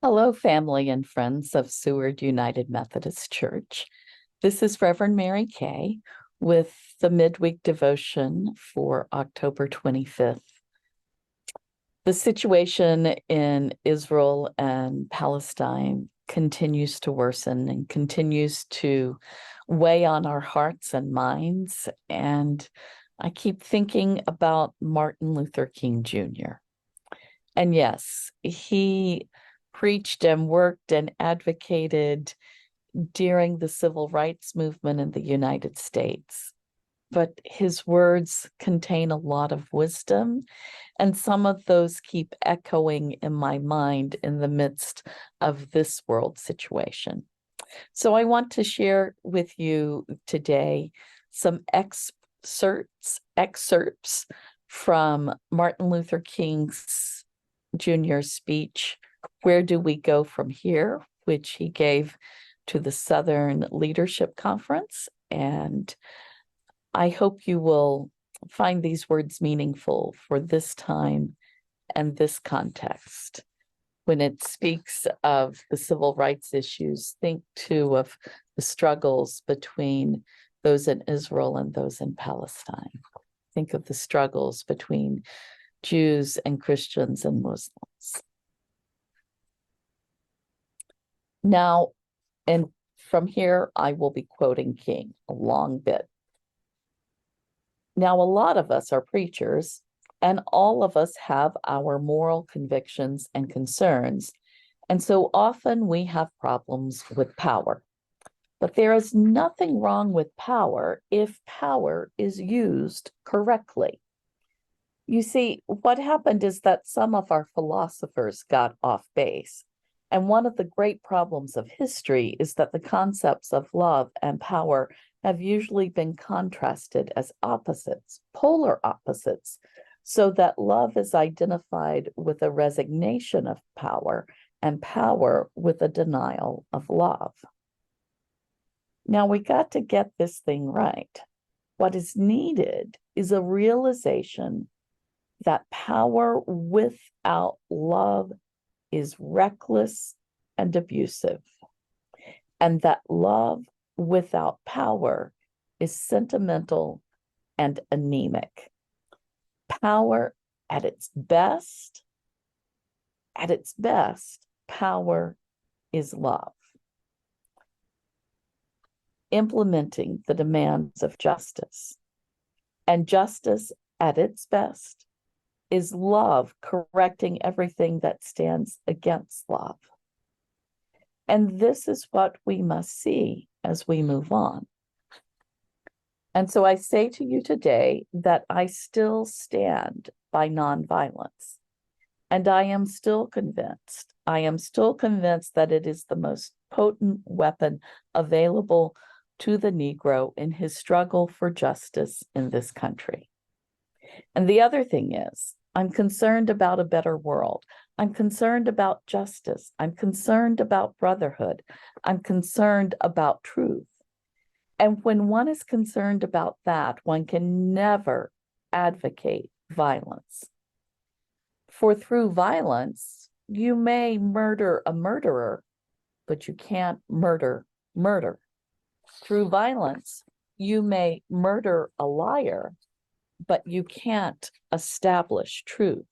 Hello, family and friends of Seward United Methodist Church. This is Reverend Mary Kay with the Midweek Devotion for October 25th. The situation in Israel and Palestine continues to worsen and continues to weigh on our hearts and minds. And I keep thinking about Martin Luther King Jr. And yes, he preached and worked and advocated during the civil rights movement in the United States. But his words contain a lot of wisdom, and some of those keep echoing in my mind in the midst of this world situation. So I want to share with you today some excerpts from Martin Luther King Jr.'s speech, "Where Do We Go From Here?" which he gave to the Southern Leadership Conference. And I hope you will find these words meaningful for this time and this context. When it speaks of the civil rights issues, think too of the struggles between those in Israel and those in Palestine. Think of the struggles between Jews and Christians and Muslims. Now, and from here, I will be quoting King a long bit. Now, a lot of us are preachers, and all of us have our moral convictions and concerns, and so often we have problems with power. But there is nothing wrong with power if power is used correctly. You see, what happened is that some of our philosophers got off base. And one of the great problems of history is that the concepts of love and power have usually been contrasted as opposites, polar opposites, so that love is identified with a resignation of power and power with a denial of love. Now, we got to get this thing right. What is needed is a realization that power without love is reckless and abusive, and that love without power is sentimental and anemic. Power at its best, power is love. Implementing the demands of justice, and justice at its best is love correcting everything that stands against love. And this is what we must see as we move on. And so I say to you today that I still stand by nonviolence. And I am still convinced that it is the most potent weapon available to the Negro in his struggle for justice in this country. And the other thing is, I'm concerned about a better world. I'm concerned about justice. I'm concerned about brotherhood. I'm concerned about truth. And when one is concerned about that, one can never advocate violence. For through violence, you may murder a murderer, but you can't murder murder. Through violence, you may murder a liar, but you can't establish truth.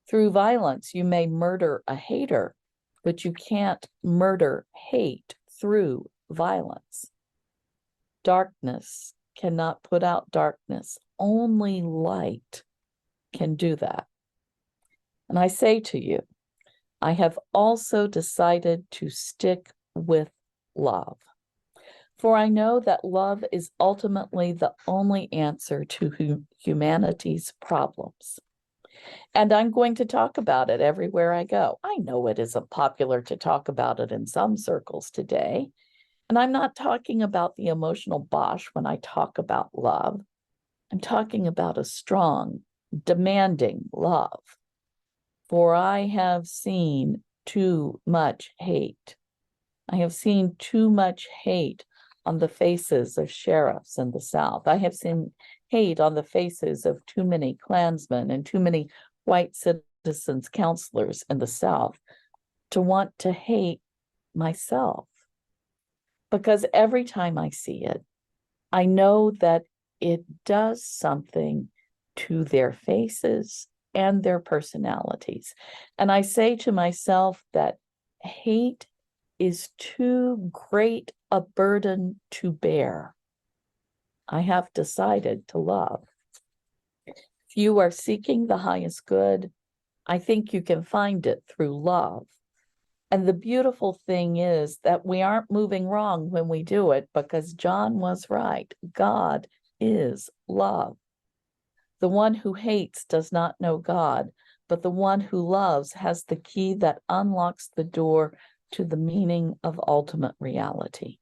Through violence, you may murder a hater, but you can't murder hate through violence. Darkness cannot put out darkness. Only light can do that. And I say to you, I have also decided to stick with love. For I know that love is ultimately the only answer to humanity's problems. And I'm going to talk about it everywhere I go. I know it isn't popular to talk about it in some circles today. And I'm not talking about the emotional bosh when I talk about love. I'm talking about a strong, demanding love. For I have seen too much hate. I have seen too much hate on the faces of sheriffs in the South. I have seen hate on the faces of too many Klansmen and too many white citizens, counselors in the South to want to hate myself, because every time I see it, I know that it does something to their faces and their personalities. And I say to myself that hate is too great a burden to bear. I have decided to love. If you are seeking the highest good, I think you can find it through love. And the beautiful thing is that we aren't moving wrong when we do it, because John was right. God is love. The one who hates does not know God, but the one who loves has the key that unlocks the door to the meaning of ultimate reality.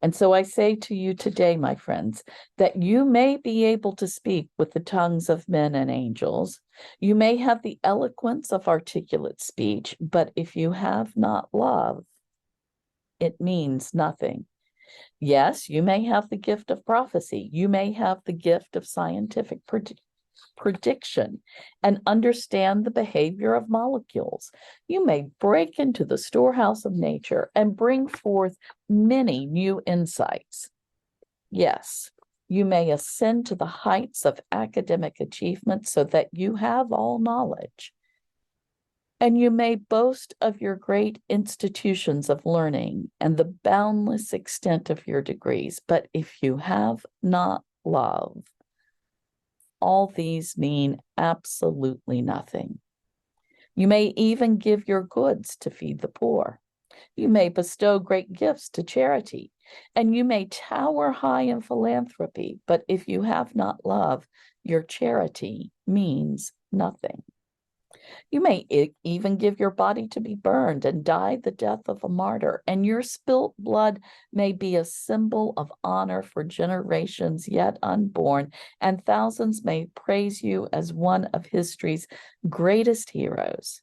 And so I say to you today, my friends, that you may be able to speak with the tongues of men and angels. You may have the eloquence of articulate speech, but if you have not love, it means nothing. Yes, you may have the gift of prophecy. You may have the gift of scientific prediction and understand the behavior of molecules. You may break into the storehouse of nature and bring forth many new insights. Yes, you may ascend to the heights of academic achievement so that you have all knowledge. And you may boast of your great institutions of learning and the boundless extent of your degrees, but if you have not love, all these mean absolutely nothing. You may even give your goods to feed the poor. You may bestow great gifts to charity, and you may tower high in philanthropy, but if you have not love, your charity means nothing. You may even give your body to be burned and die the death of a martyr, and your spilt blood may be a symbol of honor for generations yet unborn, and thousands may praise you as one of history's greatest heroes.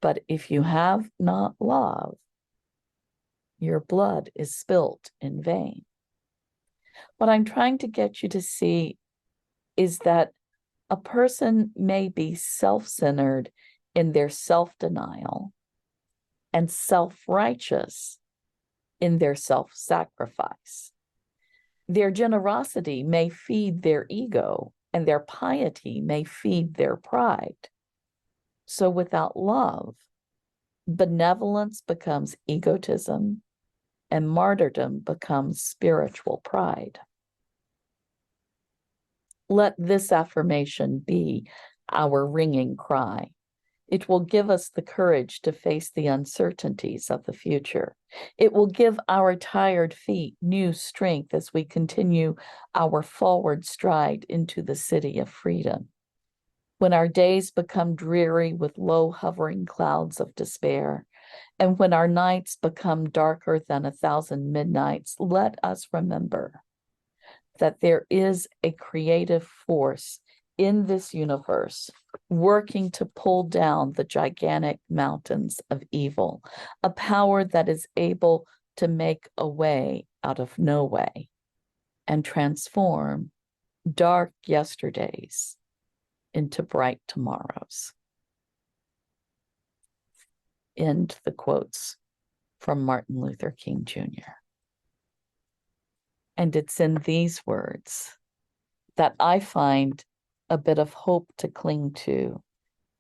But if you have not love, your blood is spilt in vain. What I'm trying to get you to see is that a person may be self-centered in their self-denial and self-righteous in their self-sacrifice. Their generosity may feed their ego, and their piety may feed their pride. So without love, benevolence becomes egotism, and martyrdom becomes spiritual pride. Let this affirmation be our ringing cry. It will give us the courage to face the uncertainties of the future. It will give our tired feet new strength as we continue our forward stride into the city of freedom. When our days become dreary with low hovering clouds of despair, and when our nights become darker than 1,000 midnights, let us remember that there is a creative force in this universe working to pull down the gigantic mountains of evil, a power that is able to make a way out of no way and transform dark yesterdays into bright tomorrows. End the quotes from Martin Luther King Jr. And it's in these words that I find a bit of hope to cling to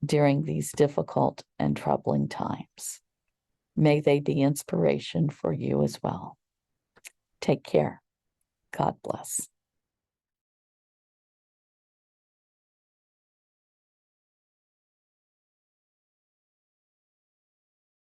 during these difficult and troubling times. May they be inspiration for you as well. Take care. God bless.